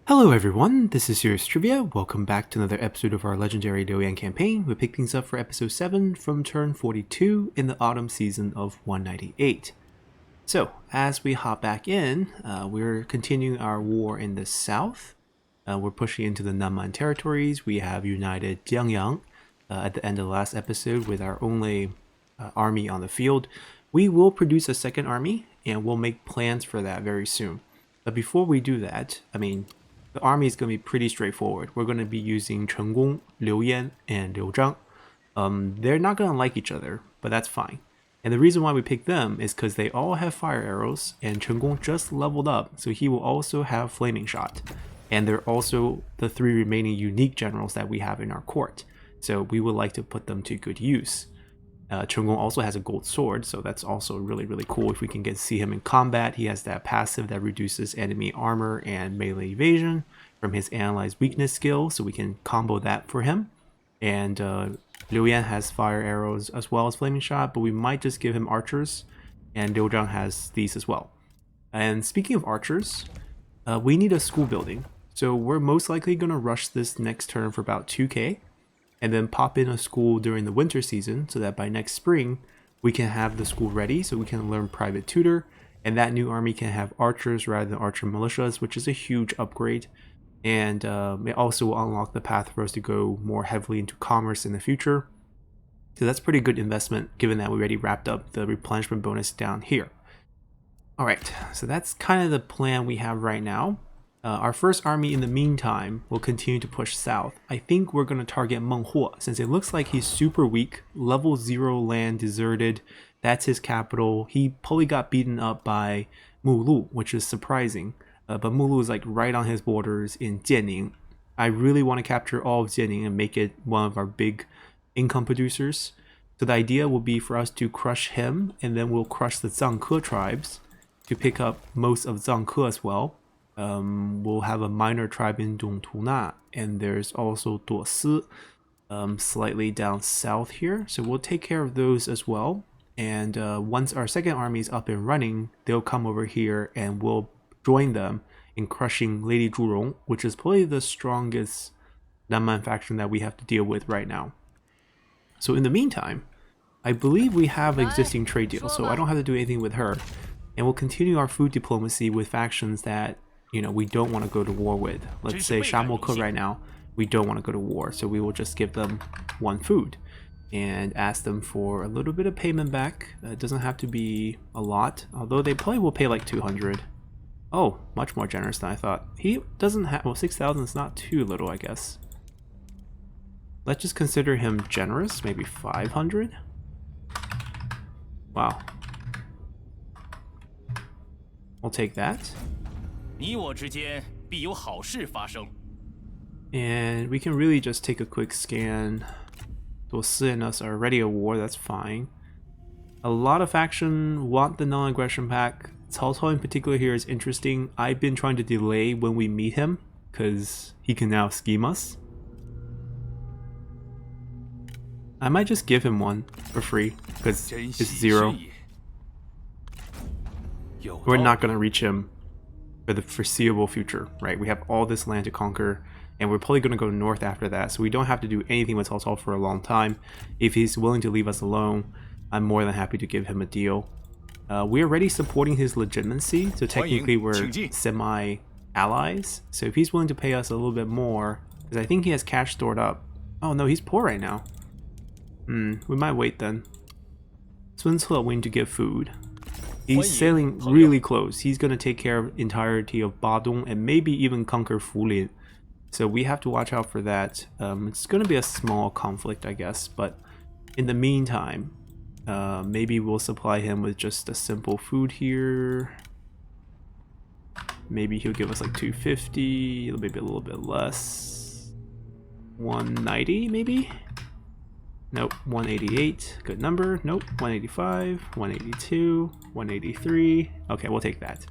Hello everyone, this is Serious Trivia. Welcome back to another episode of our legendary Liu Yan campaign. We pick things up for episode 7 from turn 42 in the autumn season of 198. So, as we hop back in, we're continuing our war in the south. We're pushing into the Nanman territories. We have united Jiangyang at the end of the last episode with our only army on the field. We will produce a second army, and we'll make plans for that very soon. But before we do that, the army is going to be pretty straightforward. We're going to be using Chen Gong, Liu Yan, and Liu Zhang. They're not going to like each other, but that's fine. And the reason why we picked them is because they all have fire arrows, and Chen Gong just leveled up, so he will also have flaming shot. And they're also the 3 remaining unique generals that we have in our court, so we would like to put them to good use. Chen Gong also has a gold sword, so that's also really cool if we can get to see him in combat. He has that passive that reduces enemy armor and melee evasion from his analyze weakness skill, so we can combo that for him. And Liu Yan has fire arrows as well as flaming shot, but we might just give him archers, and Liu Zhang has these as well. And speaking of archers, we need a school building, so we're most likely going to rush this next turn for about 2k. And then pop in a school during the winter season so that by next spring we can have the school ready so we can learn private tutor, and that new army can have archers rather than archer militias, which is a huge upgrade. And it also will unlock the path for us to go more heavily into commerce in the future. So that's pretty good investment given that we already wrapped up the replenishment bonus down here. Alright, so that's kind of the plan we have right now. Our first army in the meantime will continue to push south. I think we're going to target Meng since it looks like he's super weak, level 0 land, deserted, that's his capital. He probably got beaten up by Mulu, which is surprising, but Mulu is like right on his borders in Jianing. I really want to capture all of Jianing and make it one of our big income producers. So the idea will be for us to crush him, and then we'll crush the Zhangke tribes to pick up most of Zhangke as well. We'll have a minor tribe in Dongtuna, and there's also Duosi slightly down south here, so we'll take care of those as well. And once our second army is up and running, they'll come over here and we'll join them in crushing Lady Zhurong, which is probably the strongest Nanman faction that we have to deal with right now. So in the meantime, I believe we have existing trade deals, so I don't have to do anything with her, and we'll continue our food diplomacy with factions that we don't want to go to war with. Let's say Shamoke right now, we don't want to go to war, so we will just give them 1 food and ask them for a little bit of payment back. It doesn't have to be a lot, although they probably will pay like 200. Oh, much more generous than I thought. He doesn't have, well, 6,000 is not too little, I guess. Let's just consider him generous, maybe 500. Wow. We'll take that. And we can really just take a quick scan. Duosi and us are already at war, that's fine. A lot of faction want the non-aggression pack. Cao Cao in particular here is interesting. I've been trying to delay when we meet him because he can now scheme us. I might just give him 1 for free because it's 0. We're not going to reach him for the foreseeable future, right? We have all this land to conquer, and we're probably going to go north after that, so we don't have to do anything with Cao Cao for a long time. If he's willing to leave us alone, I'm more than happy to give him a deal. We're already supporting his legitimacy, so technically we're semi-allies. So if he's willing to pay us a little bit more, because I think he has cash stored up. Oh no, he's poor right now. We might wait then. Sun Ce willing to give food. He's sailing really close. He's going to take care of the entirety of Badong and maybe even conquer Fulin. So we have to watch out for that. It's going to be a small conflict, I guess. But in the meantime, maybe we'll supply him with just a simple food here. Maybe he'll give us like 250, maybe a little bit less. 190 maybe? Nope, 188, good number. Nope, 185, 182, 183. Okay, we'll take that.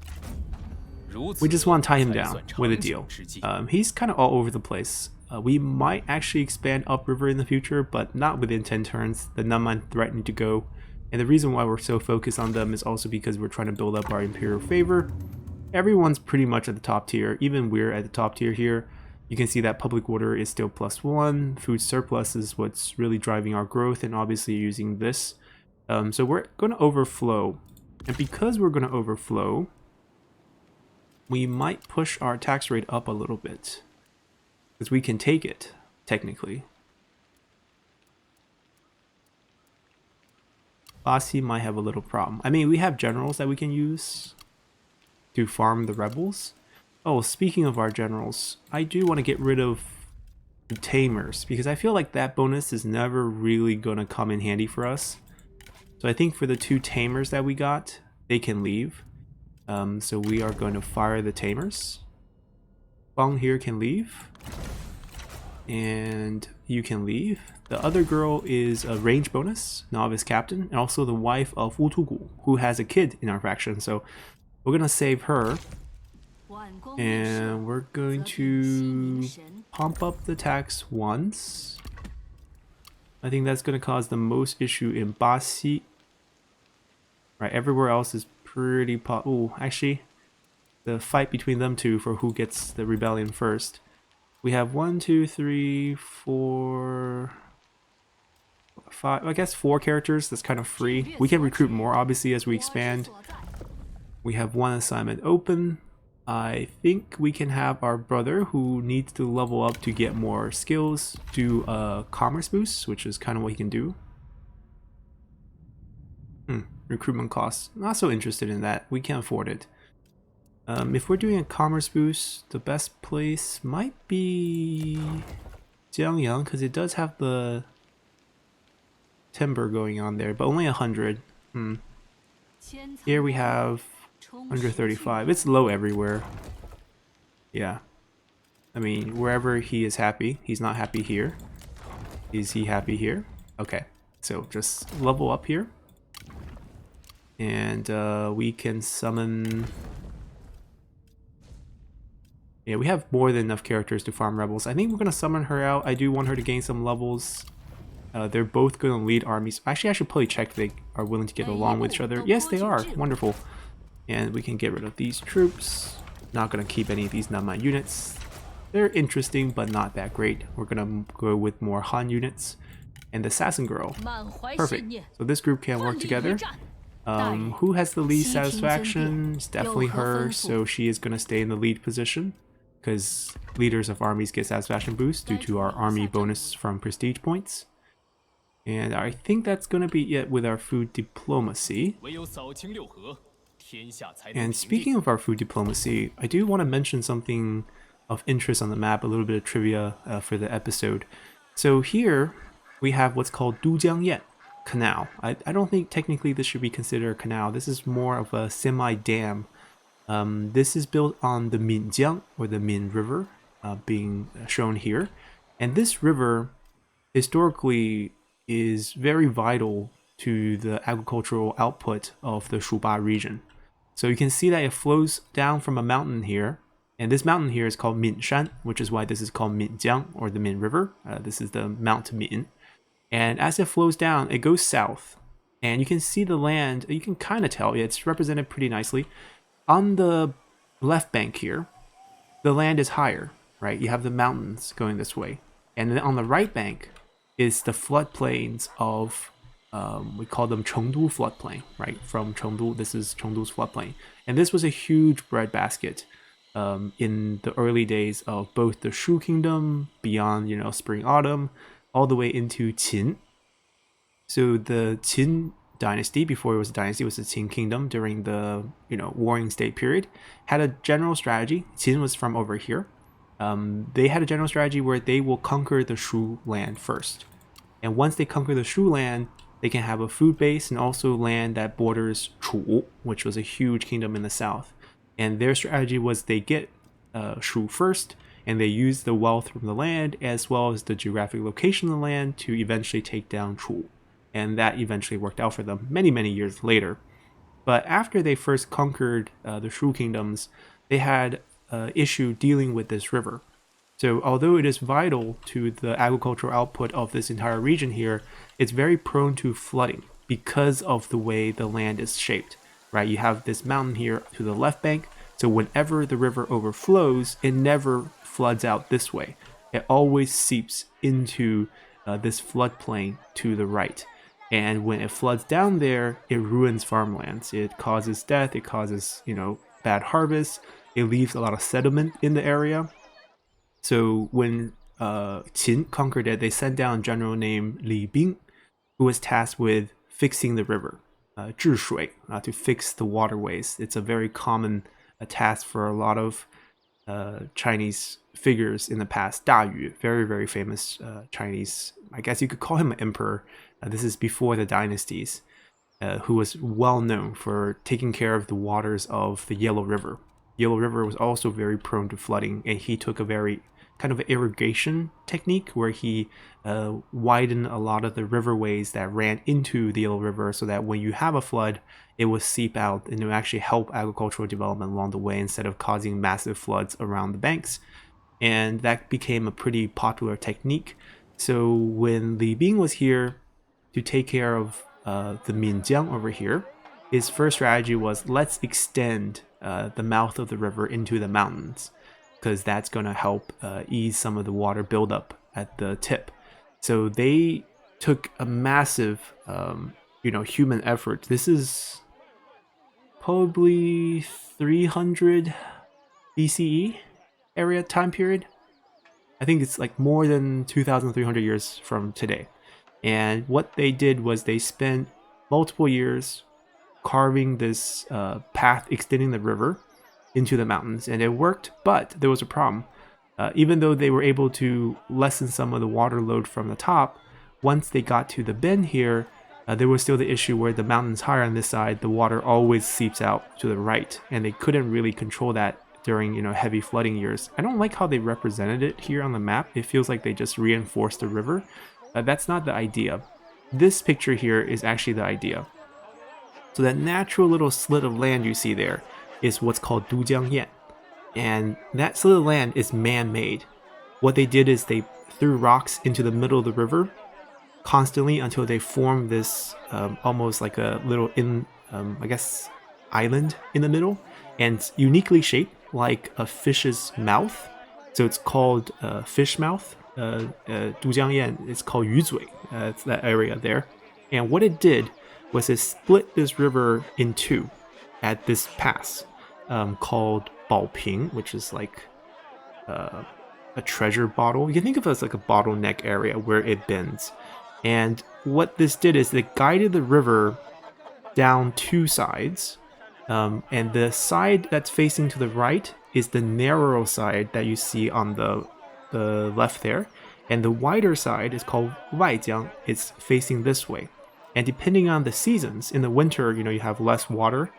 We just want to tie him down with a deal. He's kind of all over the place. We might actually expand upriver in the future, but not within 10 turns. The Nanman threatened to go, and the reason why we're so focused on them is also because we're trying to build up our imperial favor. everyone's pretty much at the top tier. Even we're at the top tier here. You can see that public order is still +1. Food surplus is what's really driving our growth, and obviously using this. So we're going to overflow. And because we're going to overflow, we might push our tax rate up a little bit. Because we can take it, technically. Basi might have a little problem. I mean, we have generals that we can use to farm the rebels. Oh, speaking of our generals, I do want to get rid of the tamers, because I feel like that bonus is never really going to come in handy for us. So I think for the 2 tamers that we got, they can leave. So we are going to fire the tamers. Bong here can leave. And you can leave. The other girl is a range bonus, novice captain, and also the wife of Wu Tugu, who has a kid in our faction. So we're going to save her. And we're going to pump up the tax once. I think that's going to cause the most issue in Basi. Right, everywhere else is pretty oh, actually, the fight between them two for who gets the rebellion first. We have 1, 2, 3, 4, 5, I guess 4 characters. That's kind of free. We can recruit more, obviously, as we expand. We have 1 assignment open. I think we can have our brother, who needs to level up to get more skills, do a commerce boost, which is kind of what he can do. Recruitment costs. Not so interested in that. We can't afford it. If we're doing a commerce boost, the best place might be Jiangyang, because it does have the timber going on there, but only 100. Here we have 135. It's low everywhere. Yeah. I mean, wherever he is happy. He's not happy here. Is he happy here? Okay. So just level up here. And we can summon... Yeah, we have more than enough characters to farm rebels. I think we're going to summon her out. I do want her to gain some levels. They're both going to lead armies. Actually, I should probably check if they are willing to get along with each other. Yes, they are. Wonderful. And we can get rid of these troops. Not going to keep any of these Nanman units. They're interesting, but not that great. We're going to go with more Han units. And the Assassin Girl. Perfect. So this group can work together. Who has the least satisfaction? It's definitely her, so she is going to stay in the lead position. Because leaders of armies get satisfaction boost due to our army bonus from prestige points. And I think that's going to be it with our food diplomacy. And speaking of our food diplomacy, I do want to mention something of interest on the map, a little bit of trivia for the episode. So here we have what's called Dujiangyan Canal. I don't think technically this should be considered a canal. This is more of a semi-dam. This is built on the Minjiang, or the Min River, being shown here. And this river historically is very vital to the agricultural output of the Shuba region. So you can see that it flows down from a mountain here, and this mountain here is called Minshan, which is why this is called Minjiang, or the Min River. This is the Mount Min. And as it flows down, it goes south, and you can see the land. You can kind of tell it's represented pretty nicely. On the left bank here, the land is higher, right? You have the mountains going this way. And then on the right bank is the floodplains of, we call them Chengdu floodplain, right? From Chengdu, this is Chengdu's floodplain. And this was a huge breadbasket in the early days of both the Shu Kingdom, beyond, spring, autumn, all the way into Qin. So the Qin dynasty, before it was a dynasty, was the Qin Kingdom during the warring state period, had a general strategy. Qin was from over here. They had a general strategy where they will conquer the Shu land first, and once they conquer the Shu land, they can have a food base and also land that borders Chu, which was a huge kingdom in the south. And their strategy was they get Shu first, and they use the wealth from the land as well as the geographic location of the land to eventually take down Chu. And that eventually worked out for them many, many years later. But after they first conquered the Shu kingdoms, they had an issue dealing with this river. So although it is vital to the agricultural output of this entire region here, it's very prone to flooding because of the way the land is shaped, right? You have this mountain here to the left bank, So whenever the river overflows, it never floods out this way. It always seeps into this floodplain to the right. And when it floods down there, it ruins farmlands. It causes death. It causes, bad harvests. It leaves a lot of sediment in the area. So when Qin conquered it, they sent down a general named Li Bing, who was tasked with fixing the river, 治水, to fix the waterways. It's a very common task for a lot of Chinese figures in the past. Da Yu, very, very famous Chinese, I guess you could call him an emperor. This is before the dynasties, who was well known for taking care of the waters of the Yellow River. Yellow River was also very prone to flooding, and he took a very kind of irrigation technique where he widened a lot of the riverways that ran into the Yellow River so that when you have a flood, it would seep out and it would actually help agricultural development along the way instead of causing massive floods around the banks. And that became a pretty popular technique. So when Li Bing was here to take care of the Minjiang over here, his first strategy was, let's extend the mouth of the river into the mountains, because that's going to help ease some of the water buildup at the tip. So they took a massive, human effort. This is probably 300 BCE area time period. I think it's like more than 2,300 years from today. And what they did was they spent multiple years carving this path extending the river into the mountains, and it worked, but there was a problem. Even though they were able to lessen some of the water load from the top, once they got to the bend here, there was still the issue where the mountain's higher on this side, the water always seeps out to the right, and they couldn't really control that during heavy flooding years. I don't like how they represented it here on the map. It feels like they just reinforced the river. That's not the idea. This picture here is actually the idea. So that natural little slit of land you see there is what's called Dujiangyan. And that slit of land is man-made. What they did is they threw rocks into the middle of the river constantly until they formed this almost like a little island in the middle, and it's uniquely shaped like a fish's mouth. So it's called fish mouth. Dujiangyan is called Yuzui. It's that area there. And what it did was it split this river in two at this pass called Baoping, which is like a treasure bottle. You can think of it as like a bottleneck area where it bends. And what this did is it guided the river down two sides. And the side that's facing to the right is the narrow side that you see on the left there. And the wider side is called Waijiang. It's facing this way. And depending on the seasons, in the winter, you have less water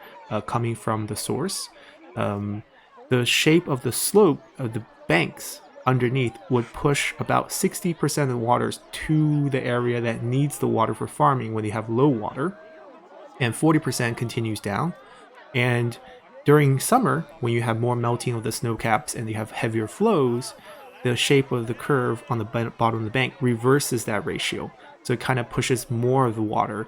coming from the source. The shape of the slope of the banks underneath would push about 60% of the waters to the area that needs the water for farming when you have low water, and 40% continues down. And during summer, when you have more melting of the snow caps and you have heavier flows, the shape of the curve on the bottom of the bank reverses that ratio. So it kind of pushes more of the water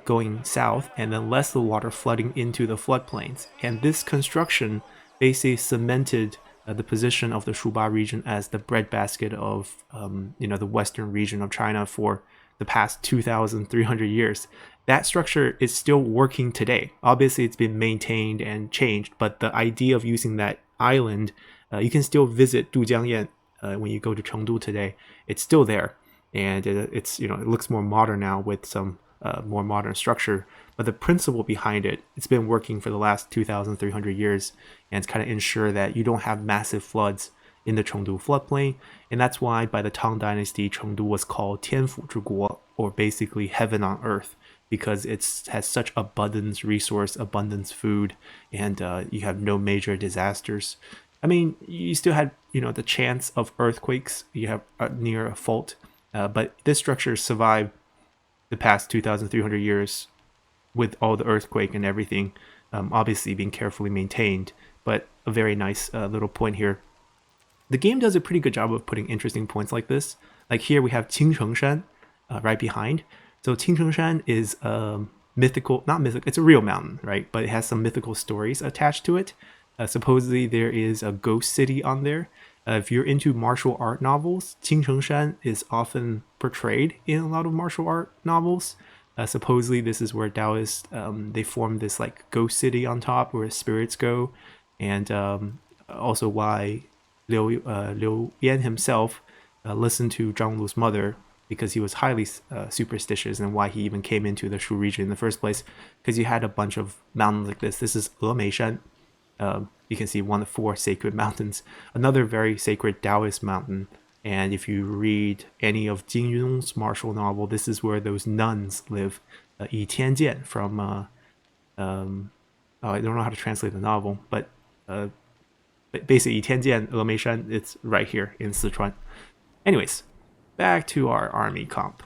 going south and then less of the water flooding into the floodplains. And this construction basically cemented the position of the Shuba region as the breadbasket of the western region of China for the past 2,300 years. That structure is still working today. Obviously, it's been maintained and changed, but the idea of using that island, you can still visit Dujiangyan when you go to Chengdu today. It's still there, and it looks more modern now with some more modern structure. But the principle behind it, it's been working for the last 2,300 years, and it's kind of ensure that you don't have massive floods in the Chengdu floodplain. And that's why by the Tang Dynasty, Chengdu was called Tianfu Zhiguo, or basically heaven on earth, because it has such abundance resource, abundance food, and you have no major disasters. I mean, you still had the chance of earthquakes. You have near a fault, but this structure survived the past 2,300 years with all the earthquake and everything, obviously being carefully maintained. But a very nice little point here. The game does a pretty good job of putting interesting points like this. Like here we have Qingchengshan right behind. So Qingchengshan is not mythical, it's a real mountain, right? But it has some mythical stories attached to it. Supposedly there is a ghost city on there. If you're into martial art novels, Qingchengshan is often portrayed in a lot of martial art novels. Supposedly this is where Taoists, they form this like ghost city on top where spirits go, and also why Liu Yan himself listened to Zhang Lu's mother, because he was highly superstitious, and why he even came into the Shu region in the first place, because you had a bunch of mountains like this. This is Meishan. You can see one of 4 sacred mountains, another very sacred Taoist mountain. And if you read any of Jin Yun's martial novel, this is where those nuns live. Yi Tianjian from, I don't know how to translate the novel, but basically Yi Tianjian, Meishan, it's right here in Sichuan. Anyways, back to our army comp.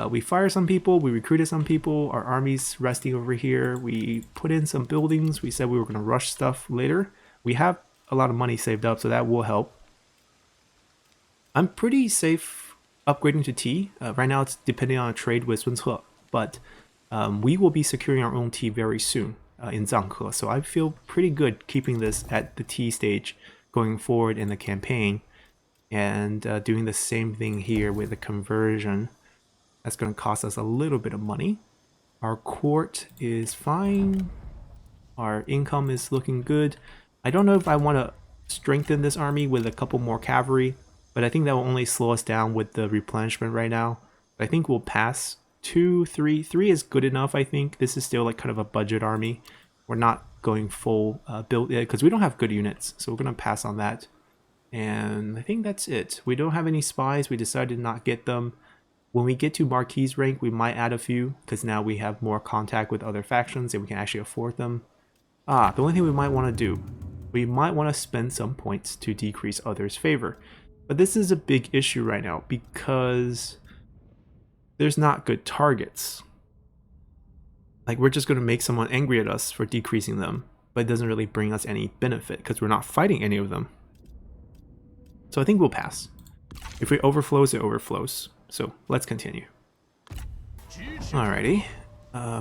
We fired some people, we recruited some people, our army's resting over here, we put in some buildings, we said we were going to rush stuff later. We have a lot of money saved up, so that will help. I'm pretty safe upgrading to T. Right now it's depending on a trade with Sun Ce, but we will be securing our own T very soon in Zhangke, so I feel pretty good keeping this at the T stage going forward in the campaign, and doing the same thing here with the conversion. That's going to cost us a little bit of money. Our court is fine. Our income is looking good. I don't know if I want to strengthen this army with a couple more cavalry, but I think that will only slow us down with the replenishment right now. I think we'll pass 2, 3. 3 is good enough, I think. This is still like kind of a budget army. We're not going full build yet because we don't have good units, so we're going to pass on that. And I think that's it. We don't have any spies. We decided to not get them. When we get to Marquis rank, we might add a few, because now we have more contact with other factions and we can actually afford them. The only thing we might want to do, we might want to spend some points to decrease others' favor. But this is a big issue right now, because there's not good targets. Like, we're just going to make someone angry at us for decreasing them, but it doesn't really bring us any benefit, because we're not fighting any of them. So I think we'll pass. If it overflows, it overflows. So let's continue. Alrighty.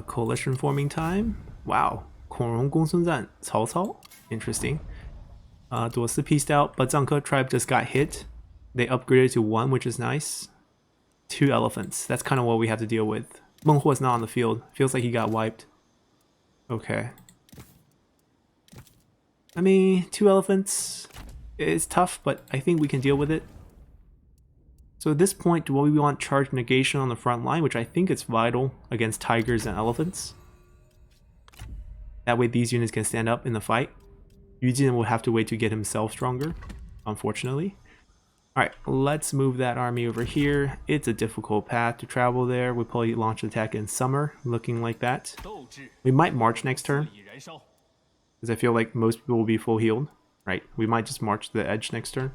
Coalition forming time. Wow. 孔融公孙瓒, Cao Cao. Interesting. 朵斯 pieced out, but Zhangke tribe just got hit. They upgraded to 1, which is nice. 2 elephants. That's kind of what we have to deal with. Meng Huo is not on the field. Feels like he got wiped. Okay. I mean, 2 elephants is tough, but I think we can deal with it. So at this point, do we want charge negation on the front line, which I think is vital against tigers and elephants. That way these units can stand up in the fight. Yu Jin will have to wait to get himself stronger, unfortunately. Alright, let's move that army over here. It's a difficult path to travel there. We'll probably launch an attack in summer, looking like that. We might march next turn, because I feel like most people will be full healed. Right, we might just march to the edge next turn.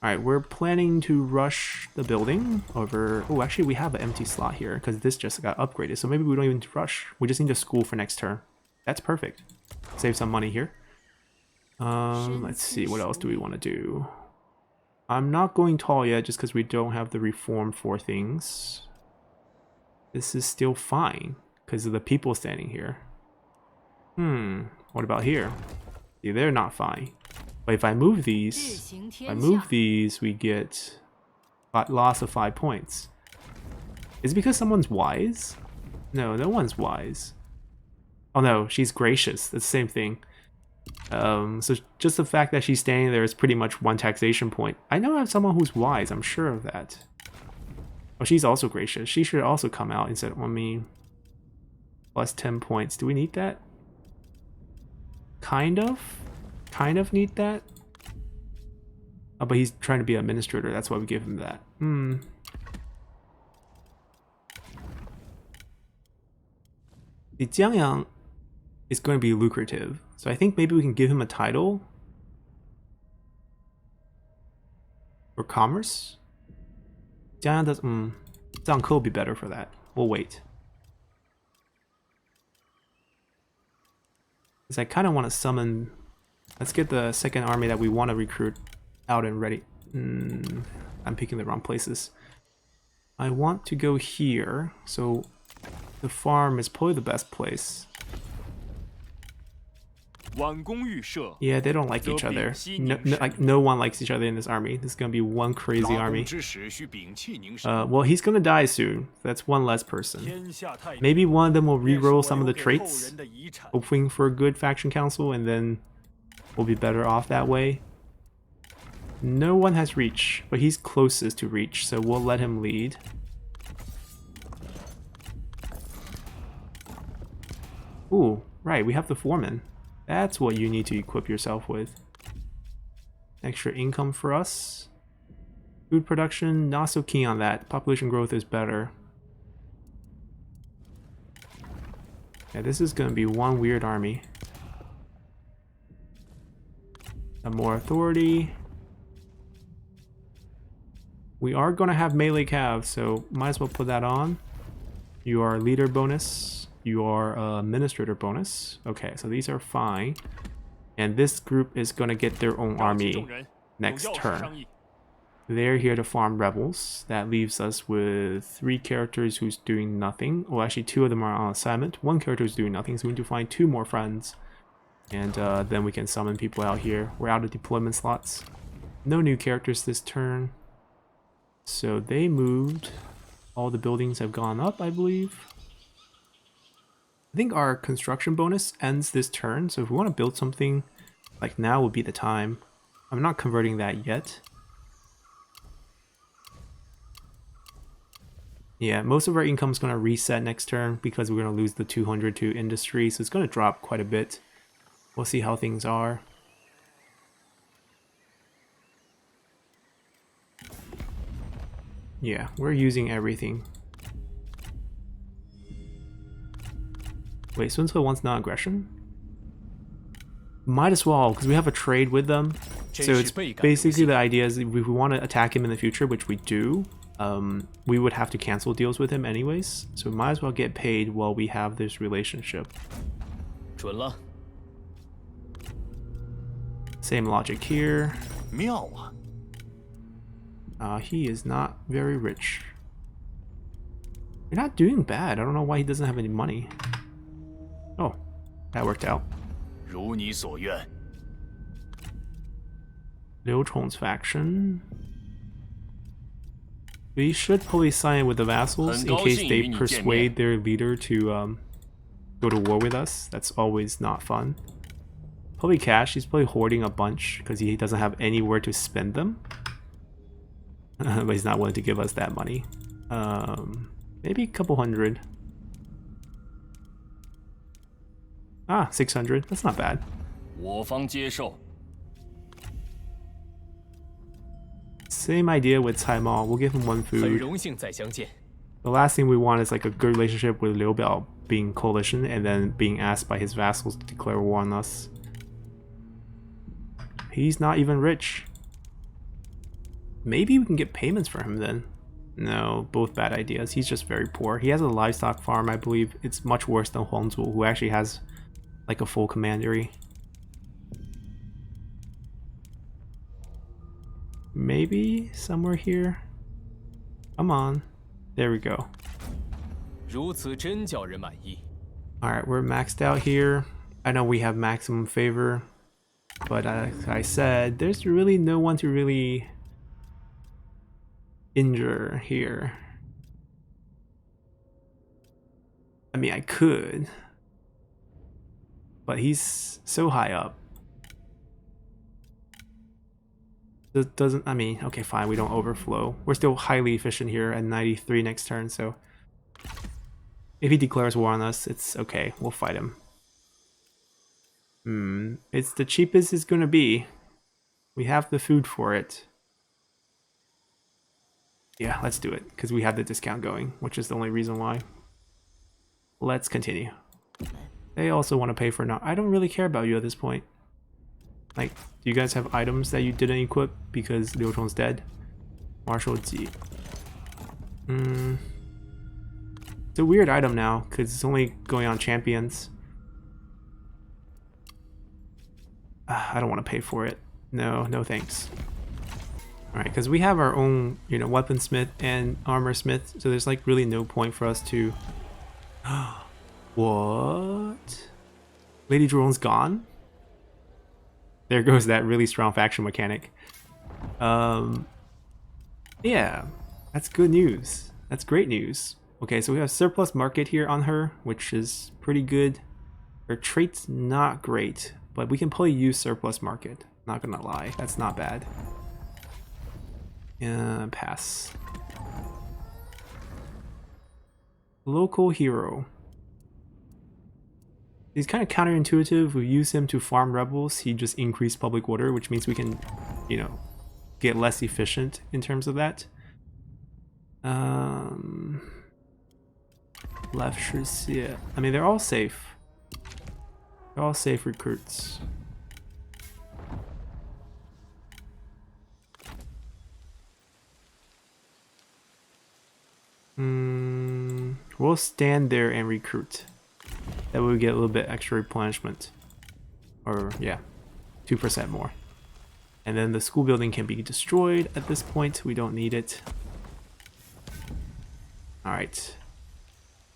Alright, we're planning to rush the building over... Oh, actually we have an empty slot here, because this just got upgraded, so maybe we don't even need to rush. We just need to school for next turn. That's perfect. Save some money here. Let's see, what else do we want to do? I'm not going tall yet, just because we don't have the reform for things. This is still fine, because of the people standing here. What about here? See, they're not fine. But if I move these, we get loss of 5 points. Is it because someone's wise? No, no one's wise. Oh no, she's gracious. That's the same thing. So just the fact that she's standing there is pretty much 1 taxation point. I know I have someone who's wise, I'm sure of that. Oh, she's also gracious. She should also come out instead of, I mean, plus 10 points. Do we need that? Kind of need that. Oh, but he's trying to be an administrator, that's why we give him that. The Jiangyang is going to be lucrative, so I think maybe we can give him a title for commerce. Jiangyang does. Zhangke will be better for that. We'll wait. Because I kind of want to summon. Let's get the second army that we want to recruit out and ready. I'm picking the wrong places. I want to go here, so the farm is probably the best place. Yeah, they don't like each other. No one likes each other in this army. This is gonna be one crazy army. Well, he's gonna die soon. That's one less person. Maybe one of them will re-roll some of the traits, hoping for a good faction council, and then we'll be better off that way. No one has reach, but he's closest to reach, so we'll let him lead. Ooh, right, we have the foreman. That's what you need to equip yourself with. Extra income for us. Food production, not so keen on that. Population growth is better. Yeah, this is gonna be one weird army. Some more authority. We are gonna have melee cav, so might as well put that on. You are leader bonus. You are administrator bonus. Okay, so these are fine. And this group is gonna get their own army next turn. They're here to farm rebels. That leaves us with 3 characters who's doing nothing. Well, actually 2 of them are on assignment. 1 character is doing nothing, so we need to find 2 more friends. And then we can summon people out here. We're out of deployment slots. No new characters this turn. So they moved. All the buildings have gone up, I believe. I think our construction bonus ends this turn, so if we want to build something, like now would be the time. I'm not converting that yet. Yeah, most of our income is going to reset next turn because we're going to lose the 200 to industry, so it's going to drop quite a bit. We'll see how things are. Yeah, we're using everything. Wait, Sun Ce wants non-aggression? Might as well, because we have a trade with them. So it's basically the idea is if we want to attack him in the future, which we do, we would have to cancel deals with him anyways. So we might as well get paid while we have this relationship. Same logic here. He is not very rich. You're not doing bad. I don't know why he doesn't have any money. Oh, that worked out. Liu Chong's faction. We should probably sign with the vassals in case they persuade their leader to go to war with us. That's always not fun. Probably cash. He's probably hoarding a bunch because he doesn't have anywhere to spend them. But he's not willing to give us that money. Maybe a couple hundred. Ah, 600. That's not bad. Same idea with Cai Mao. We'll give him 1 food. The last thing we want is like a good relationship with Liu Biao being coalition and then being asked by his vassals to declare war on us. He's not even rich. Maybe we can get payments for him then. No, both bad ideas. He's just very poor. He has a livestock farm, I believe. It's much worse than Huangzhu, who actually has like a full commandery. Maybe somewhere here. Come on. There we go. Alright, we're maxed out here. I know we have maximum favor, but as I said, there's really no one to really injure here. I mean, I could, but he's so high up. It doesn't, I mean, okay, fine, we don't overflow. We're still highly efficient here at 93 next turn, so if he declares war on us, it's okay, we'll fight him. It's the cheapest it's gonna be. We have the food for it. Yeah, let's do it, because we have the discount going, which is the only reason why. Let's continue. They also want to pay for I don't really care about you at this point. Like, do you guys have items that you didn't equip because Liu Chong's dead? Marshal Ji. It's a weird item now, because it's only going on champions. I don't want to pay for it. No, no thanks. Alright, because we have our own, you know, weaponsmith and armor smith, so there's like really no point for us to... What? Lady Drone's gone? There goes that really strong faction mechanic. Yeah, that's good news. That's great news. Okay, so we have surplus market here on her, which is pretty good. Her trait's not great, but we can probably use surplus market. Not gonna lie, that's not bad. Pass. Local hero. He's kind of counterintuitive. We use him to farm rebels. He just increased public order, which means we can, you know, get less efficient in terms of that. Left Shirsia. I mean, they're all safe. They're all safe recruits. We'll stand there and recruit. That way we get a little bit extra replenishment. Or, yeah, 2% more. And then the school building can be destroyed at this point. We don't need it. Alright.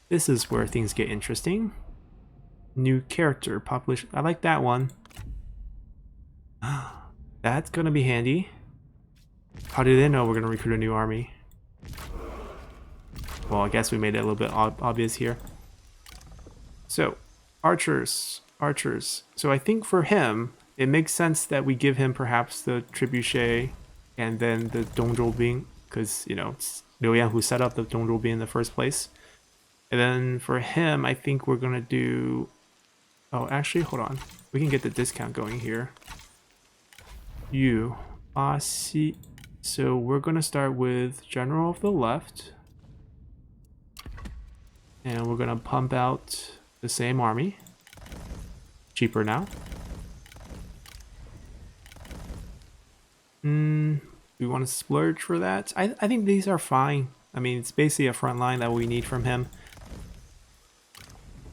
This is where things get interesting. New character, population. I like that one. That's gonna be handy. How do they know we're gonna recruit a new army? Well, I guess we made it a little bit obvious here. So, archers. So I think for him, it makes sense that we give him perhaps the trebuchet and then the Dongzhou Bing, because, you know, it's Liu Yan who set up the Dongzhou Bing in the first place. And then for him, I think we're gonna do... Oh, actually, hold on. We can get the discount going here. So we're gonna start with General of the Left. And we're gonna pump out the same army. Cheaper now. Do we want to splurge for that? I think these are fine. I mean, it's basically a front line that we need from him.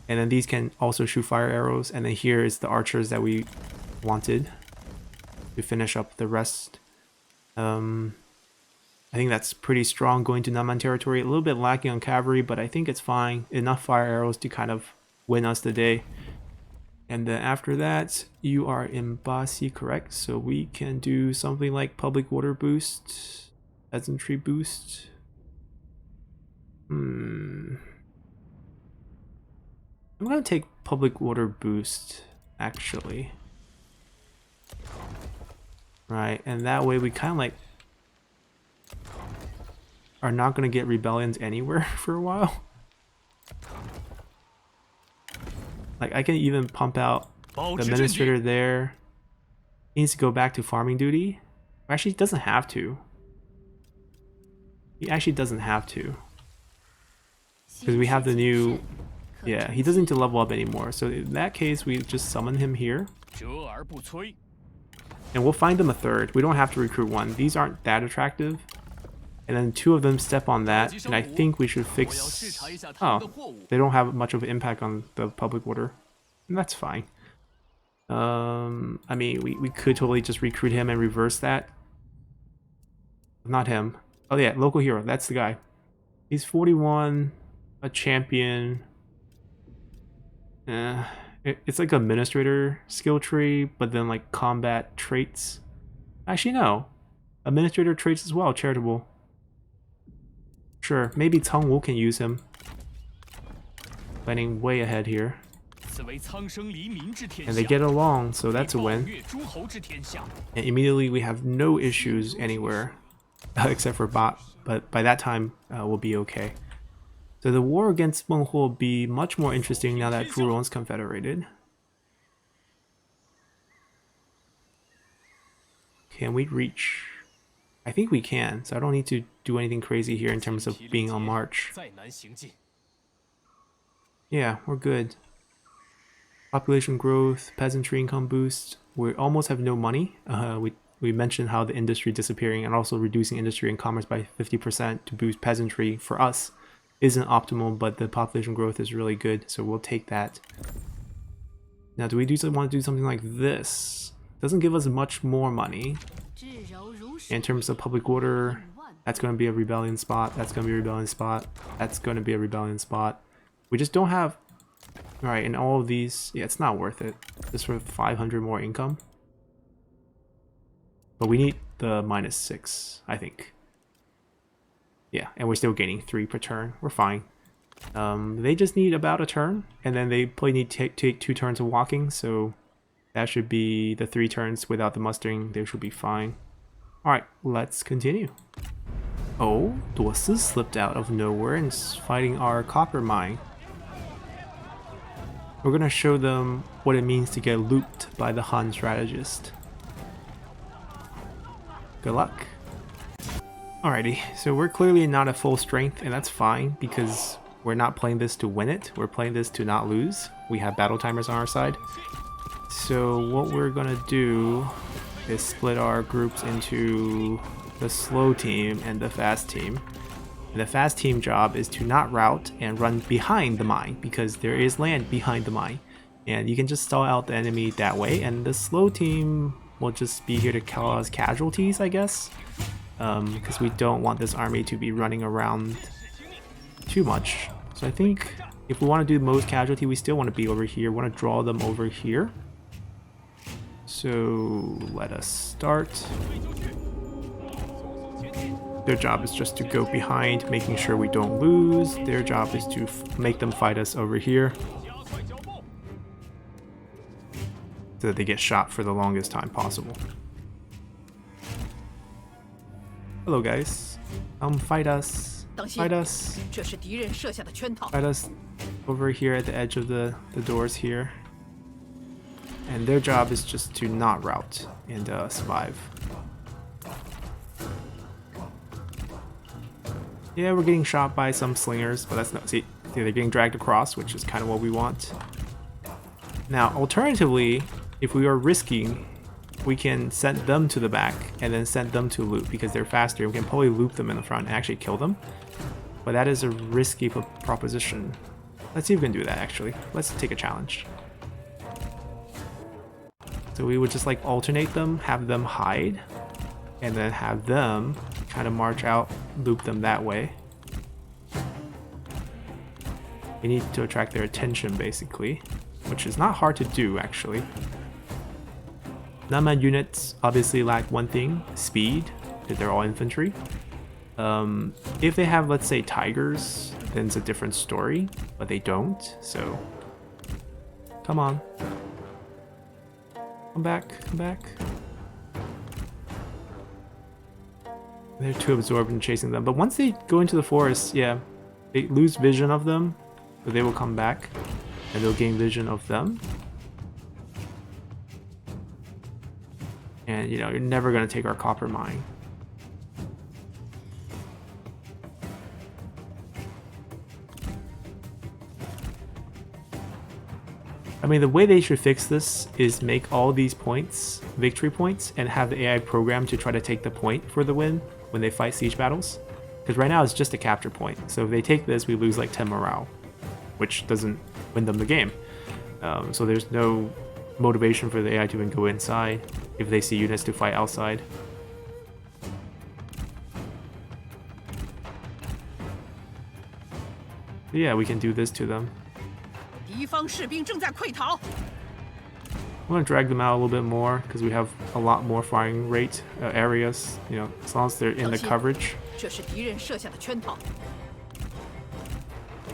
And then these can also shoot fire arrows. And then here is the archers that we wanted to finish up the rest. I think that's pretty strong going to Naman territory. A little bit lacking on cavalry, but I think it's fine. Enough fire arrows to kind of win us the day. And then after that, you are in Basi, correct? So we can do something like public order boost, peasantry boost. I'm gonna take public order boost, actually. Right, and that way we kind of like are not gonna get rebellions anywhere for a while. Like I can even pump out the administrator there. He needs to go back to farming duty. Actually, he doesn't have to. He actually doesn't have to. Because we have the new... Yeah, he doesn't need to level up anymore. So in that case, we just summon him here. And we'll find them a third. We don't have to recruit one. These aren't that attractive. And then two of them step on that. And I think we should fix... Oh, they don't have much of an impact on the public order. And that's fine. I mean, we could totally just recruit him and reverse that. Not him. Oh yeah, local hero. That's the guy. He's 41, a champion. It's like administrator skill tree, but then like combat traits. Actually, no. Administrator traits as well, charitable. Sure, maybe Cang Wu can use him. Planning way ahead here. And they get along, so that's a win. And immediately we have no issues anywhere. Except for Bot, but by that time we'll be okay. So the war against Meng will be much more interesting now that Furon's confederated. Can we reach? I think we can, so I don't need to do anything crazy here in terms of being on march. Yeah, we're good. Population growth, peasantry income boost. We almost have no money. We mentioned how the industry disappearing and also reducing industry and commerce by 50% to boost peasantry for us isn't optimal, but the population growth is really good, so we'll take that. Now, do we want to do something like this? Doesn't give us much more money. In terms of public order, that's going to be a rebellion spot, that's going to be a rebellion spot, that's going to be a rebellion spot. We just don't have... Alright, and all of these... Yeah, it's not worth it. Just for 500 more income. But we need the -6, I think. Yeah, and we're still gaining 3 per turn. We're fine. They just need about a turn, and then they probably need to take 2 turns of walking, so that should be the 3 turns without the mustering. They should be fine. Alright, let's continue. Oh, Duosi slipped out of nowhere and is fighting our copper mine. We're gonna show them what it means to get looped by the Han strategist. Good luck. Alrighty, so we're clearly not at full strength, and that's fine because we're not playing this to win it. We're playing this to not lose. We have battle timers on our side. So what we're gonna do is split our groups into the slow team and the fast team. And the fast team job is to not route and run behind the mine because there is land behind the mine. And you can just stall out the enemy that way, and the slow team will just be here to cause casualties, I guess. Because we don't want this army to be running around too much. So I think if we want to do the most casualty, we still want to be over here. We want to draw them over here. So let us start. Their job is just to go behind, making sure we don't lose. Their job is to make them fight us over here, so that they get shot for the longest time possible. Hello guys, fight us. Fight us. Fight us over here at the edge of the doors here. And their job is just to not route and survive. Yeah, we're getting shot by some slingers, but that's not... See, they're getting dragged across, which is kind of what we want. Now, alternatively, if we are risking, we can send them to the back and then send them to loop because they're faster. We can probably loop them in the front and actually kill them. But that is a risky proposition. Let's see if we can do that, actually. Let's take a challenge. So we would just like alternate them, have them hide, and then have them kind of march out, loop them that way. We need to attract their attention, basically, which is not hard to do, actually. Non-man units obviously lack one thing, speed, because they're all infantry. If they have, let's say, tigers, then it's a different story, but they don't, so... Come on. Come back, come back. They're too absorbed in chasing them. But once they go into the forest, yeah, they lose vision of them, but they will come back, and they'll gain vision of them. And, you know, you're never going to take our copper mine. I mean, the way they should fix this is make all these points victory points and have the AI program to try to take the point for the win when they fight siege battles. Because right now it's just a capture point. So if they take this, we lose like 10 morale, which doesn't win them the game. So there's no motivation for the AI to even go inside if they see units to fight outside. But yeah, we can do this to them. I'm gonna drag them out a little bit more because we have a lot more firing rate areas, you know, as long as they're in the coverage.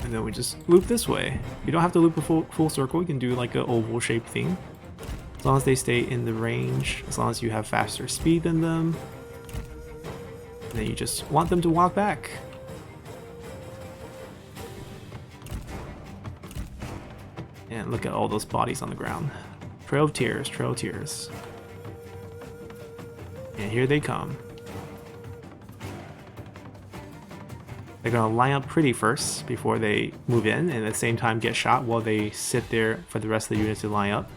And then we just loop this way. You don't have to loop a full circle, you can do like an oval shaped thing. As long as they stay in the range, as long as you have faster speed than them. And then you just want them to walk back. And look at all those bodies on the ground. Trail of Tears, Trail of Tears. And here they come. They're gonna line up pretty first before they move in, and at the same time get shot while they sit there for the rest of the units to line up.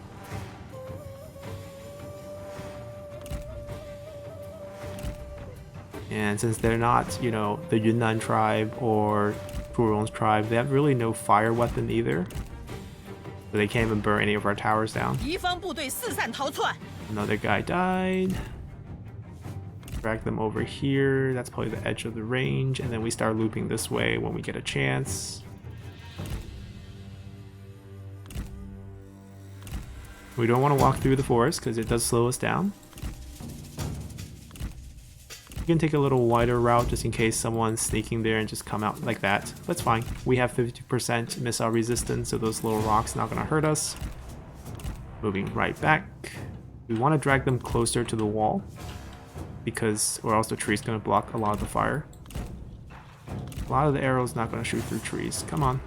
And since they're not, you know, the Yunnan tribe or Zhurong's tribe, they have really no fire weapon either. So they can't even burn any of our towers down. Another guy died. Drag them over here. That's probably the edge of the range. And then we start looping this way when we get a chance. We don't want to walk through the forest because it does slow us down. You can take a little wider route just in case someone's sneaking there and just come out like that. That's fine. We have 50% missile resistance, so those little rocks not gonna hurt us. Moving right back. We want to drag them closer to the wall, because or else the tree's gonna block a lot of the fire. A lot of the arrows not gonna shoot through trees. Come on.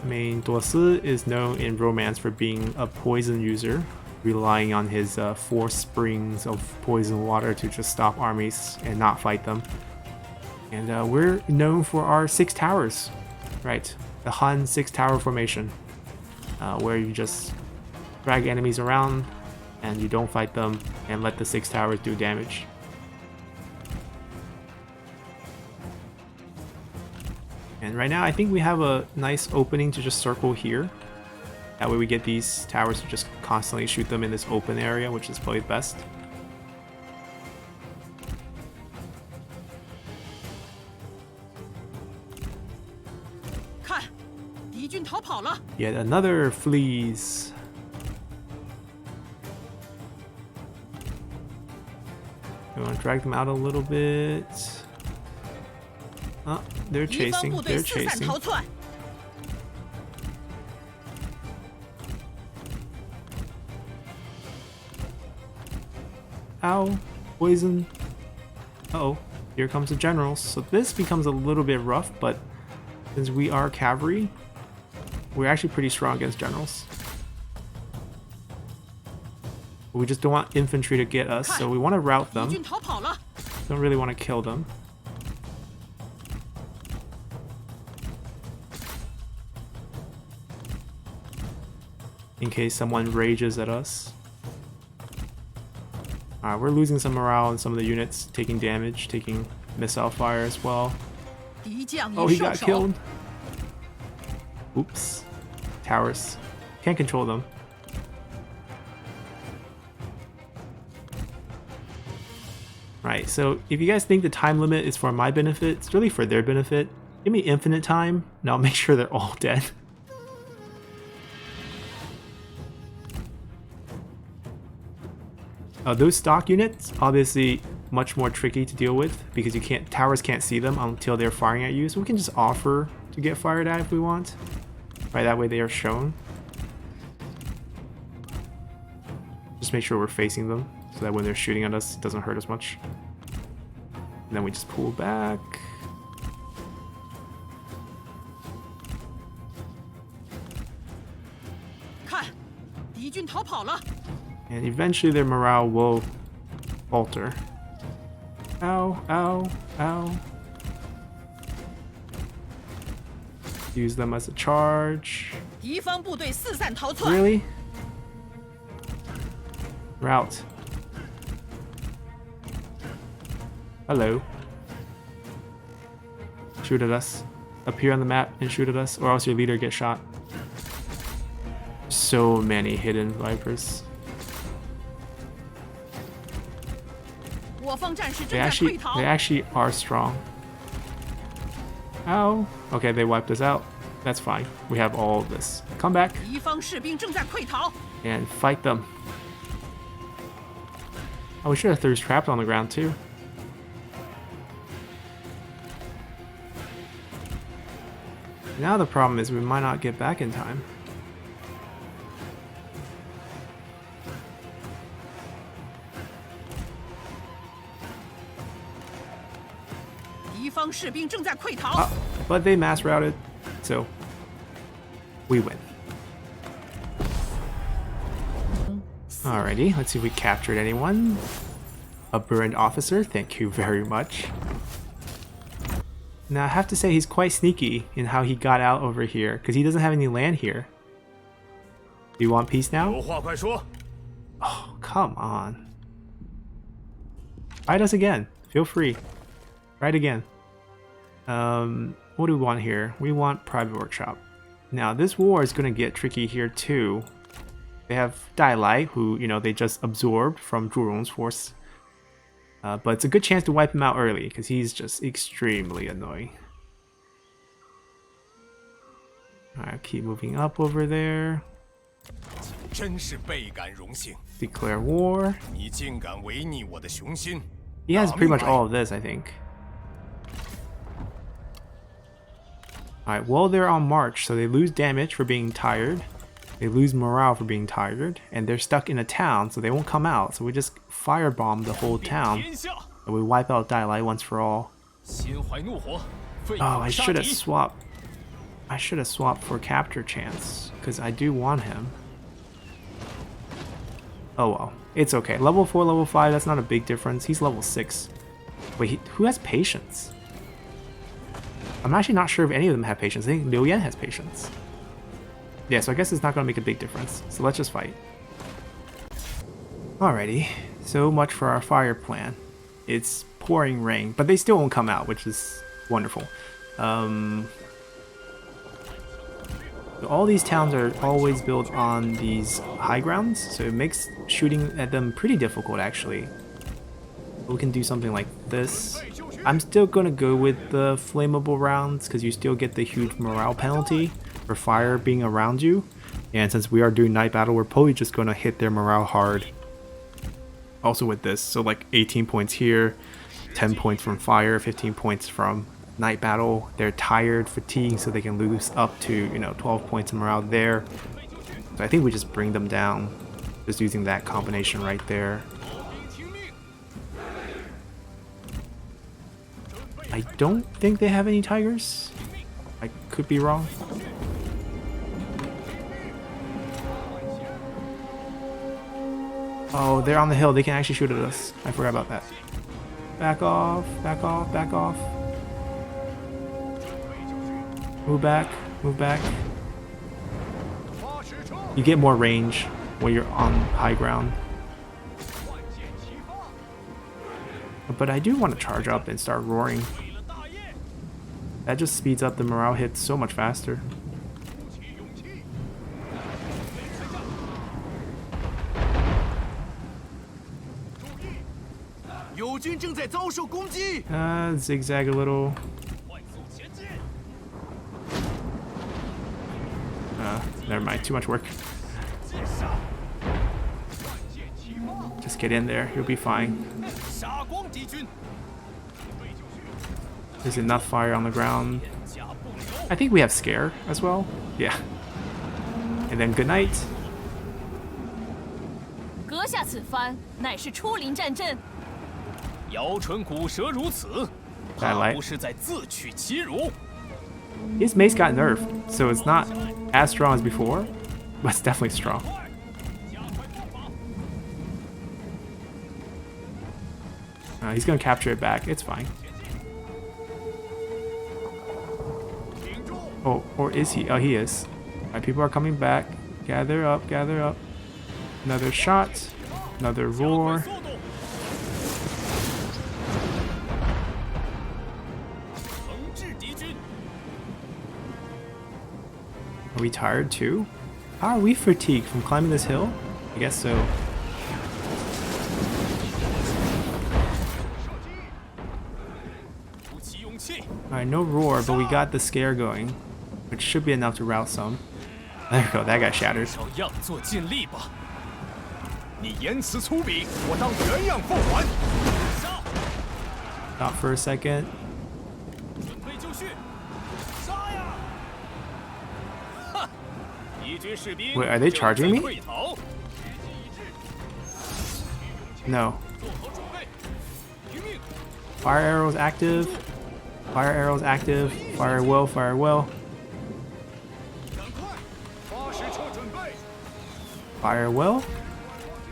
Meng is known in romance for being a poison user, relying on his 4 springs of poison water to just stop armies and not fight them. And we're known for our 6 towers, right? The Han 6 tower formation, where you just drag enemies around and you don't fight them and let the 6 towers do damage. And right now I think we have a nice opening to just circle here. That way we get these towers to just constantly shoot them in this open area, which is probably best. Yet another flees. We want to drag them out a little bit. Oh, they're chasing. They're chasing. Ow. Poison. Uh-oh. Here comes the generals. So this becomes a little bit rough, but since we are cavalry, we're actually pretty strong against generals. We just don't want infantry to get us, so we want to rout them. Don't really want to kill them. In case someone rages at us. Alright, we're losing some morale and some of the units taking damage, taking missile fire as well. Oh, he got killed. Oops. Towers. Can't control them. Right, so if you guys think the time limit is for my benefit, it's really for their benefit. Give me infinite time, and I'll make sure they're all dead. Those stock units, obviously much more tricky to deal with because towers can't see them until they're firing at you, so we can just offer to get fired at if we want. Right, that way they are shown. Just make sure we're facing them so that when they're shooting at us, it doesn't hurt as much. And then we just pull back. And eventually their morale will falter. Ow, ow, ow. Use them as a charge. Really? Route. Hello. Shoot at us. Appear on the map and shoot at us, or else your leader gets shot. So many hidden Vipers. They actually are strong. Ow. Okay, they wiped us out. That's fine. We have all of this. Come back. And fight them. Oh, we should have threw traps on the ground too. Now the problem is we might not get back in time. But they mass routed, so we win. Alrighty, let's see if we captured anyone. A burned officer, thank you very much. Now I have to say he's quite sneaky in how he got out over here, because he doesn't have any land here. Do you want peace now? Oh, come on. Fight us again. Feel free. Try it again. What do we want here? We want private workshop. Now this war is going to get tricky here too, They have Dai Lai, who, you know, they just absorbed from Zhu Rong's force. But it's a good chance to wipe him out early, because he's just extremely annoying. Alright, keep moving up over there. Declare war. He has pretty much all of this, I think. Alright, well, they're on march, so they lose damage for being tired. They lose morale for being tired, and they're stuck in a town, so they won't come out. So we just firebomb the whole town, and we wipe out Dai Lai once for all. Oh, I should have swapped. I should have swapped for capture chance, because I do want him. Oh well, it's okay. Level 4, level 5, that's not a big difference. He's level 6. Wait, who has patience? I'm actually not sure if any of them have patience. I think Liu Yan has patience. Yeah, so I guess it's not going to make a big difference. So let's just fight. Alrighty, so much for our fire plan. It's pouring rain, but they still won't come out, which is wonderful. All these towns are always built on these high grounds, so it makes shooting at them pretty difficult, actually. We can do something like this. I'm still going to go with the flammable rounds, because you still get the huge morale penalty for fire being around you. And since we are doing night battle, we're probably just going to hit their morale hard. Also with this, so like 18 points here, 10 points from fire, 15 points from night battle. They're tired, fatigued, so they can lose up to, you know, 12 points of morale there. So I think we just bring them down, just using that combination right there. I don't think they have any tigers. I could be wrong. Oh, they're on the hill. They can actually shoot at us. I forgot about that. Back off, back off, back off. Move back, move back. You get more range when you're on high ground. But I do want to charge up and start roaring. That just speeds up the morale hits so much faster. Zigzag a little. Never mind, too much work. Just get in there, you'll be fine. There's enough fire on the ground. I think we have scare as well. Yeah. And then good night. His mace got nerfed, so it's not as strong as before, but it's definitely strong. He's gonna capture it back, it's fine. Oh, or is he? Oh, he is. Alright, people are coming back. Gather up, gather up. Another shot, another roar. Are we tired too? How are we fatigued from climbing this hill? I guess so. Alright, no roar, but we got the scare going, which should be enough to rout some. There we go, that got shattered. Stop for a second. Wait, are they charging me? No. Fire arrows active. Fire arrows active. Fire well, fire well. Fire well.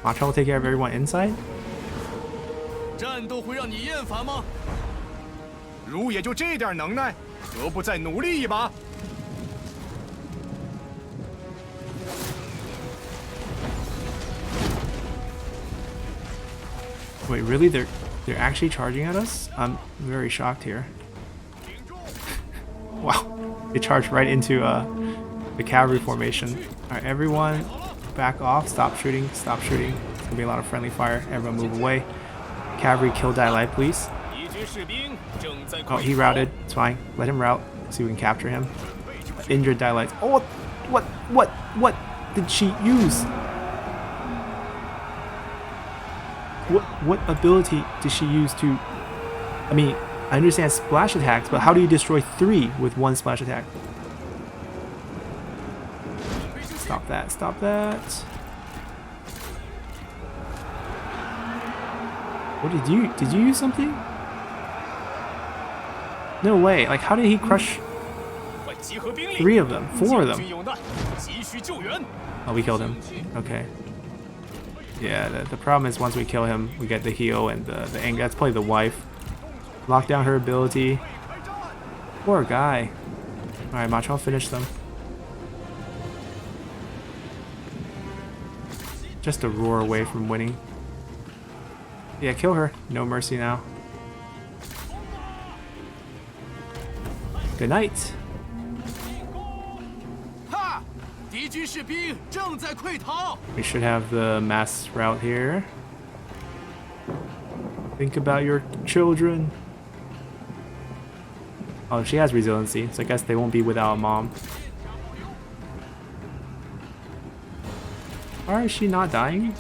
Ma Chao will take care of everyone inside. Wait, really? They're actually charging at us? I'm very shocked here. Wow, they charged right into the cavalry formation. Alright, everyone back off. Stop shooting. Stop shooting. It's gonna be a lot of friendly fire. Everyone move away. Cavalry, kill Dailai, please. Oh, he routed. It's fine. Let him route. See if we can capture him. Injured Dailai. Oh, what did she use? What ability did she use to... I mean, I understand splash attacks, but how do you destroy 3 with 1 splash attack? Stop that, stop that. What did you use something? No way, like how did he crush 3 of them? 4 of them? Oh, we killed him. Okay. Yeah, the problem is once we kill him, we get the heal and the anger. That's probably the wife. Lock down her ability. Poor guy. Alright, Machao, finish them. Just a roar away from winning. Yeah, kill her. No mercy now. Good night. We should have the mass route here. Think about your children. Oh, she has resiliency, so I guess they won't be without a mom. Or is she not dying?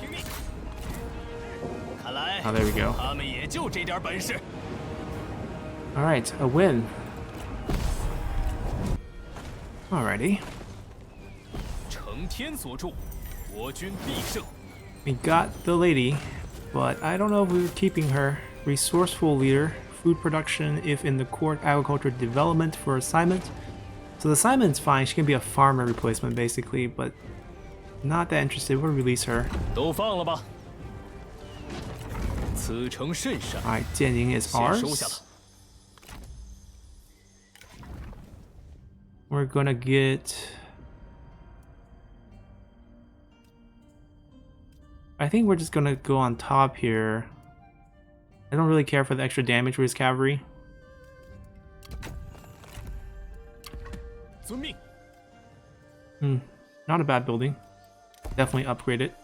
Oh, there we go. Alright, a win. Alrighty. We got the lady, but I don't know if we were keeping her. Resourceful leader, food production if in the court, agriculture development for assignment. So the assignment's fine, she can be a farmer replacement basically, but not that interested. We'll release her. Alright, Jianying is ours. We're gonna get... I think we're just gonna go on top here. I don't really care for the extra damage with his cavalry. Not a bad building. Definitely upgrade it.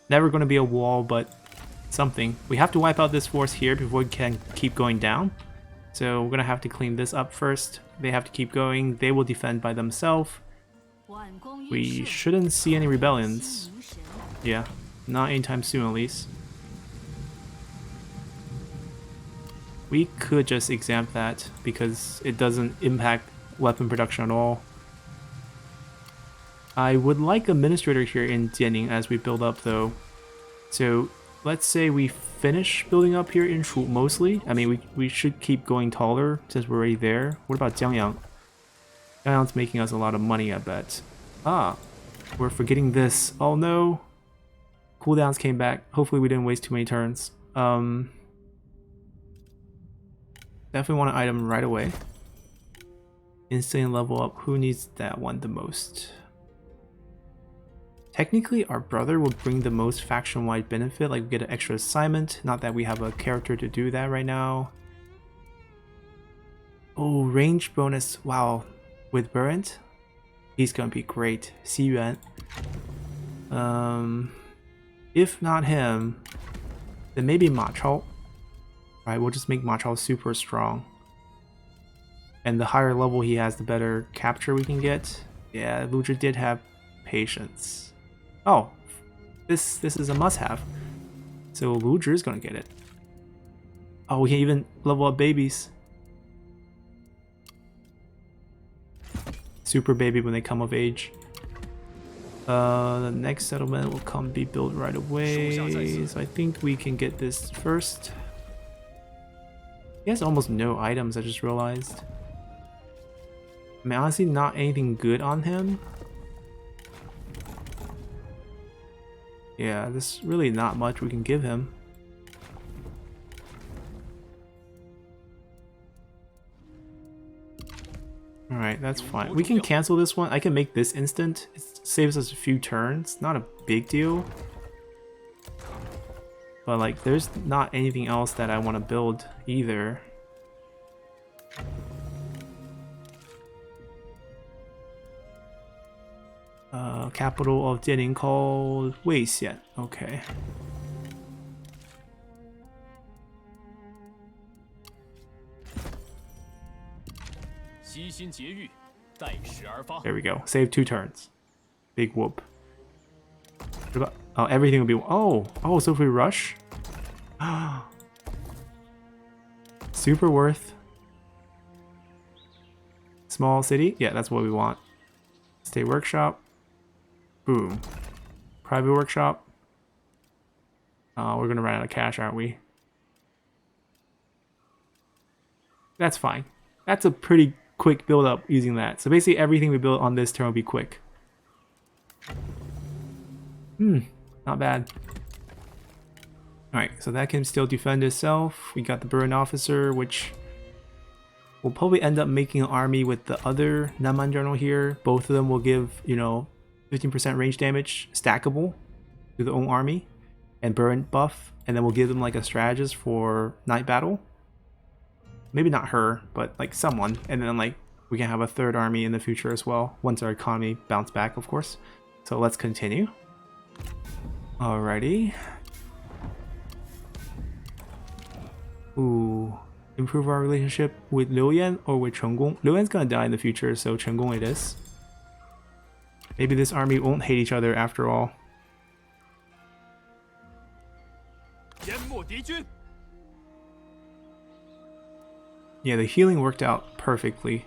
Never gonna be a wall, but something. We have to wipe out this force here before we can keep going down. So we're gonna have to clean this up first. They have to keep going. They will defend by themselves. We shouldn't see any rebellions. Yeah, not anytime soon at least. We could just exempt that because it doesn't impact weapon production at all. I would like administrator here in Jianying as we build up though. So let's say we finish building up here in Shu mostly. I mean, we should keep going taller since we're already there. What about Jiangyang? Jiangyang's making us a lot of money, I bet. Ah, we're forgetting this. Oh no. Cooldowns came back. Hopefully we didn't waste too many turns. Definitely want an item right away. Instant level up. Who needs that one the most? Technically, our brother will bring the most faction-wide benefit, like we get an extra assignment. Not that we have a character to do that right now. Oh, range bonus. Wow. With Burnt, he's gonna be great. Xiyuan. If not him, then maybe Ma Chao. Right, we'll just make Ma Chao super strong. And the higher level he has, the better capture we can get. Yeah, Luger did have patience. Oh, this is a must-have. So Luger is gonna get it. Oh, we can even level up babies. Super baby when they come of age. The next settlement will be built right away. So I think we can get this first. He has almost no items, I just realized. I mean, honestly, not anything good on him. Yeah, there's really not much we can give him. Alright, that's fine. We can cancel this one. I can make this instant. It saves us a few turns. Not a big deal. But like, there's not anything else that I want to build either. Capital of Jianing called Weixian. Okay. There we go. Save 2 turns. Big whoop. What about, oh, everything will be. Oh, so if we rush. Super worth. Small city? Yeah, that's what we want. State workshop. Boom. Private workshop. We're gonna run out of cash, aren't we? That's fine. That's a pretty quick build up using that. So basically everything we build on this turn will be quick. Not bad. Alright, so that can still defend itself. We got the Burn Officer, which we'll probably end up making an army with the other Naman General here. Both of them will give, you know, 15% range damage, stackable to their own army, and burn buff. And then we'll give them like a strategist for Night Battle. Maybe not her, but like someone. And then like we can have a 3rd army in the future as well, once our economy bounce back, of course. So let's continue. Alrighty. Ooh. Improve our relationship with Liu Yan or with Chen Gong. Liu Yan's gonna die in the future, so Chen Gong it is. Maybe this army won't hate each other after all. Yeah, the healing worked out perfectly.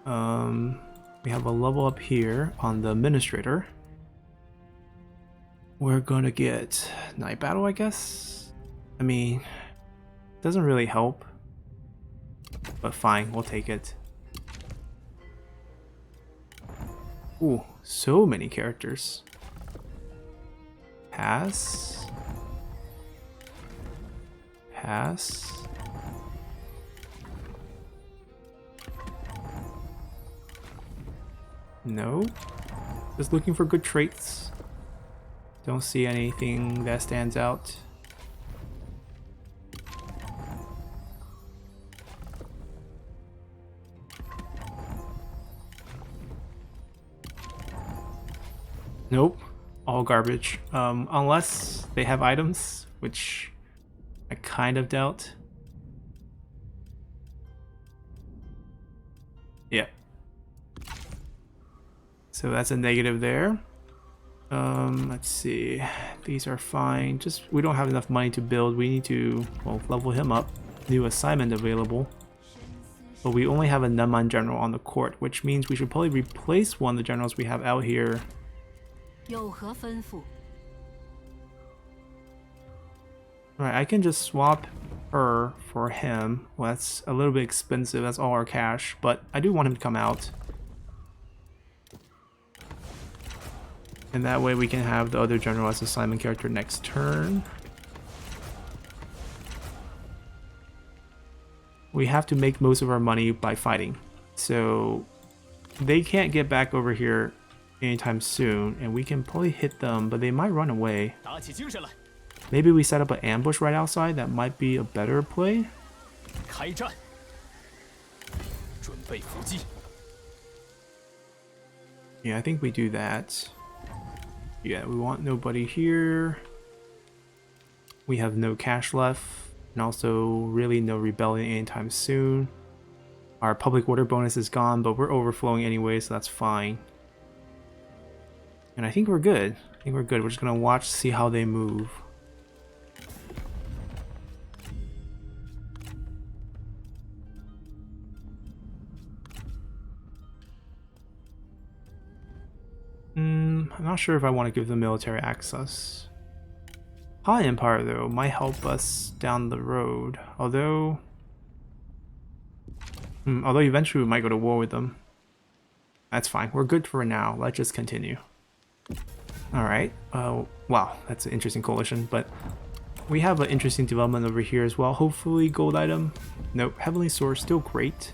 We have a level up here on the Administrator. We're gonna get Night Battle, I guess? I mean, doesn't really help. But fine, we'll take it. Ooh, so many characters. Pass. Pass. No. Just looking for good traits. Don't see anything that stands out. Nope. All garbage. Unless they have items, which I kind of doubt. Yeah. So that's a negative there. Let's see. These are fine. Just we don't have enough money to build. We need to, well, level him up. New assignment available. But we only have a Naman general on the court, which means we should probably replace one of the generals we have out here. Alright, I can just swap her for him. Well, that's a little bit expensive. That's all our cash, but I do want him to come out. And that way we can have the other general as assignment character next turn. We have to make most of our money by fighting. So they can't get back over here anytime soon, and we can probably hit them, but they might run away. Maybe we set up an ambush right outside. That might be a better play. Yeah, I think we do that. Yeah, we want nobody here. We have no cash left, and also really no rebellion anytime soon. Our public order bonus is gone, but we're overflowing anyway, so that's fine. And I think we're good. I think we're good. We're just gonna watch, see how they move. I'm not sure if I want to give them military access. Han Empire, though, might help us down the road. Although eventually we might go to war with them. That's fine. We're good for now. Let's just continue. Alright. Wow, that's an interesting coalition, but we have an interesting development over here as well. Hopefully gold item. Nope. Heavenly Sword, still great.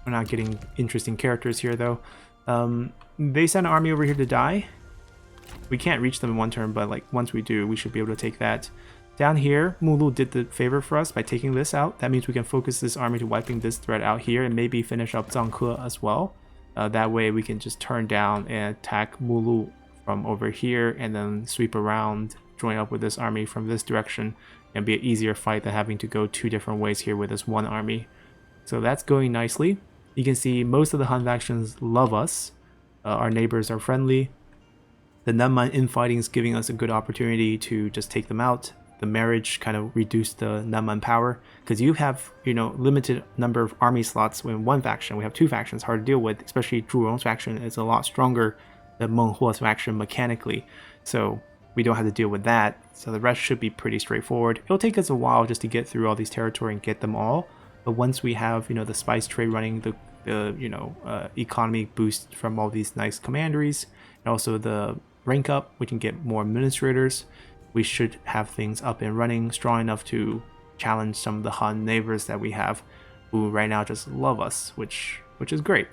We're not getting interesting characters here, though. They sent an army over here to die. We can't reach them in one turn, but like once we do, we should be able to take that. Down here, Mulu did the favor for us by taking this out. That means we can focus this army to wiping this threat out here and maybe finish up Zhangke as well. That way we can just turn down and attack Mulu from over here and then sweep around, join up with this army from this direction, and be an easier fight than having to go 2 different ways here with this one army. So that's going nicely. You can see most of the Han factions love us. Our neighbors are friendly. The Nanman infighting is giving us a good opportunity to just take them out. The marriage kind of reduced the Nanman power because you have, limited number of army slots in one faction. We have 2 factions, hard to deal with, especially Zhu Rong's faction is a lot stronger than Meng Huo's faction mechanically. So we don't have to deal with that. So the rest should be pretty straightforward. It'll take us a while just to get through all these territory and get them all. But once we have, the spice trade running, the economy boost from all these nice commanderies, and also the rank up, we can get more administrators. We should have things up and running strong enough to challenge some of the Han neighbors that we have who right now just love us, which is great.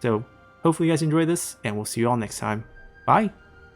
So hopefully you guys enjoy this, and we'll see you all next time. Bye!